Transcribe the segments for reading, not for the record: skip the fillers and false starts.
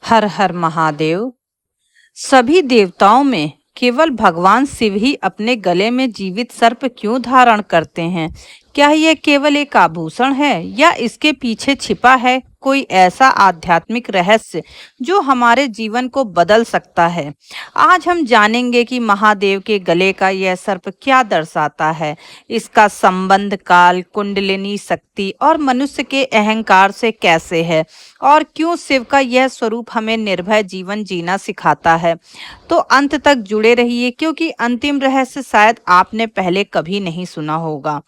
हर हर महादेव। सभी देवताओं में केवल भगवान शिव ही अपने गले में जीवित सर्प क्यों धारण करते हैं? क्या यह केवल एक आभूषण है या इसके पीछे छिपा है कोई ऐसा आध्यात्मिक रहस्य जो हमारे जीवन को बदल सकता है? आज हम जानेंगे कि महादेव के गले का यह सर्प क्या दर्शाता है, इसका संबंध काल, कुंडलिनी शक्ति और मनुष्य के अहंकार से कैसे है, और क्यों शिव का यह स्वरूप हमें निर्भय जीवन जीना सिखाता है। तो अंत तक जुड़े रहिए, क्योंकि अंतिम रहस्य शायद आपने पहले कभी नहीं सुना होगा।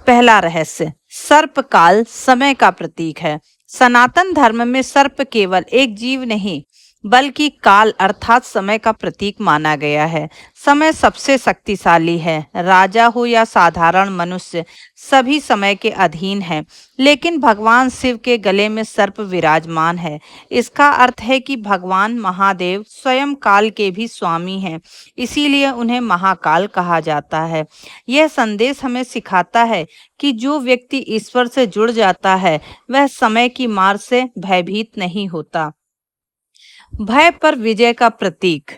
पहला रहस्य, सर्प काल समय का प्रतीक है। सनातन धर्म में सर्प केवल एक जीव नहीं बल्कि काल अर्थात समय का प्रतीक माना गया है। समय सबसे शक्तिशाली है, राजा हो या साधारण मनुष्य, सभी समय के अधीन है। लेकिन भगवान शिव के गले में सर्प विराजमान है। इसका अर्थ है कि भगवान महादेव स्वयं काल के भी स्वामी हैं, इसीलिए उन्हें महाकाल कहा जाता है। यह संदेश हमें सिखाता है कि जो व्यक्ति ईश्वर से जुड़ जाता है वह समय की मार से भयभीत नहीं होता। भय पर विजय का प्रतीक।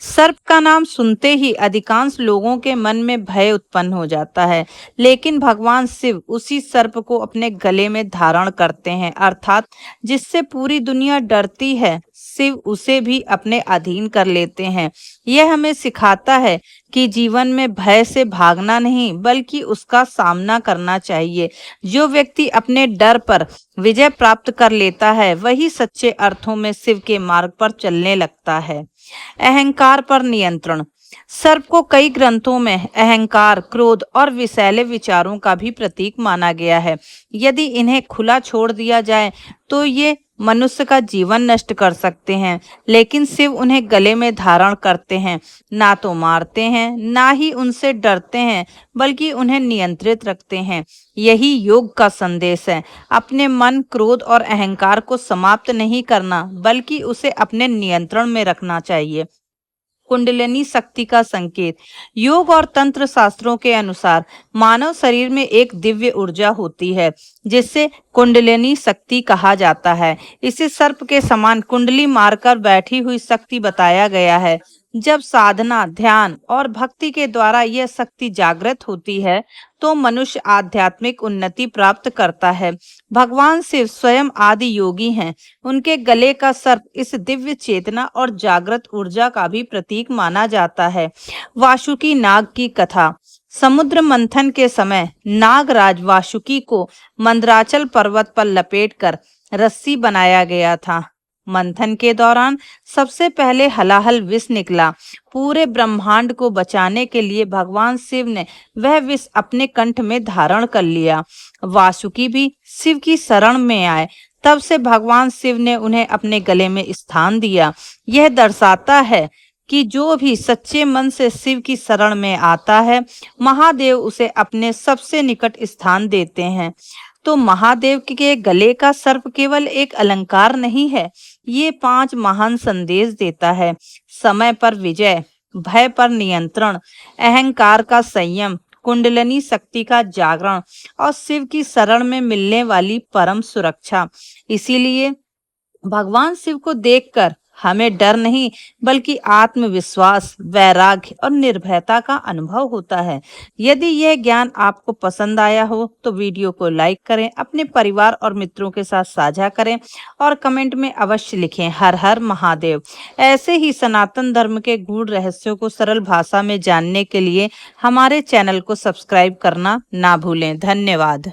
सर्प का नाम सुनते ही अधिकांश लोगों के मन में भय उत्पन्न हो जाता है, लेकिन भगवान शिव उसी सर्प को अपने गले में धारण करते हैं, अर्थात जिससे पूरी दुनिया डरती है शिव उसे भी अपने अधीन कर लेते हैं। यह हमें सिखाता है कि जीवन में भय से भागना नहीं बल्कि उसका सामना करना चाहिए। जो व्यक्ति अपने डर पर विजय प्राप्त कर लेता है वही सच्चे अर्थों में शिव के मार्ग पर चलने लगता है। अहंकार पर नियंत्रण। सर्प को कई ग्रंथों में अहंकार, क्रोध और विषैले विचारों का भी प्रतीक माना गया है। यदि इन्हें खुला छोड़ दिया जाए तो ये मनुष्य का जीवन नष्ट कर सकते हैं, लेकिन शिव उन्हें गले में धारण करते हैं। ना तो मारते हैं ना ही उनसे डरते हैं, बल्कि उन्हें नियंत्रित रखते हैं। यही योग का संदेश है। अपने मन, क्रोध और अहंकार को समाप्त नहीं करना बल्कि उसे अपने नियंत्रण में रखना चाहिए। कुंडलिनी शक्ति का संकेत। योग और तंत्र शास्त्रों के अनुसार मानव शरीर में एक दिव्य ऊर्जा होती है जिसे कुंडलिनी शक्ति कहा जाता है। इसे सर्प के समान कुंडली मारकर बैठी हुई शक्ति बताया गया है। जब साधना, ध्यान और भक्ति के द्वारा यह शक्ति जागृत होती है तो मनुष्य आध्यात्मिक उन्नति प्राप्त करता है। भगवान शिव स्वयं आदि योगी हैं। उनके गले का सर्प इस दिव्य चेतना और जागृत ऊर्जा का भी प्रतीक माना जाता है। वासुकी नाग की कथा। समुद्र मंथन के समय नागराज वासुकी को मंदराचल पर्वत पर लपेटकर रस्सी बनाया गया था। मंथन के दौरान सबसे पहले हलाहल विष निकला। पूरे ब्रह्मांड को बचाने के लिए भगवान शिव ने वह विष अपने कंठ में धारण कर लिया। वासुकी भी शिव की शरण में आए। तब से भगवान शिव ने उन्हें अपने गले में स्थान दिया। यह दर्शाता है कि जो भी सच्चे मन से शिव की शरण में आता है, महादेव उसे अपने सबसे निकट स्थान देते हैं। तो महादेव के गले का सर्प केवल एक अलंकार नहीं है, ये 5 महान संदेश देता है। समय पर विजय, भय पर नियंत्रण, अहंकार का संयम, कुंडलिनी शक्ति का जागरण और शिव की शरण में मिलने वाली परम सुरक्षा। इसीलिए भगवान शिव को देखकर हमें डर नहीं बल्कि आत्मविश्वास, वैराग्य और निर्भयता का अनुभव होता है। यदि यह ज्ञान आपको पसंद आया हो तो वीडियो को लाइक करें, अपने परिवार और मित्रों के साथ साझा करें और कमेंट में अवश्य लिखें हर हर महादेव। ऐसे ही सनातन धर्म के गूढ़ रहस्यों को सरल भाषा में जानने के लिए हमारे चैनल को सब्सक्राइब करना ना भूलें। धन्यवाद।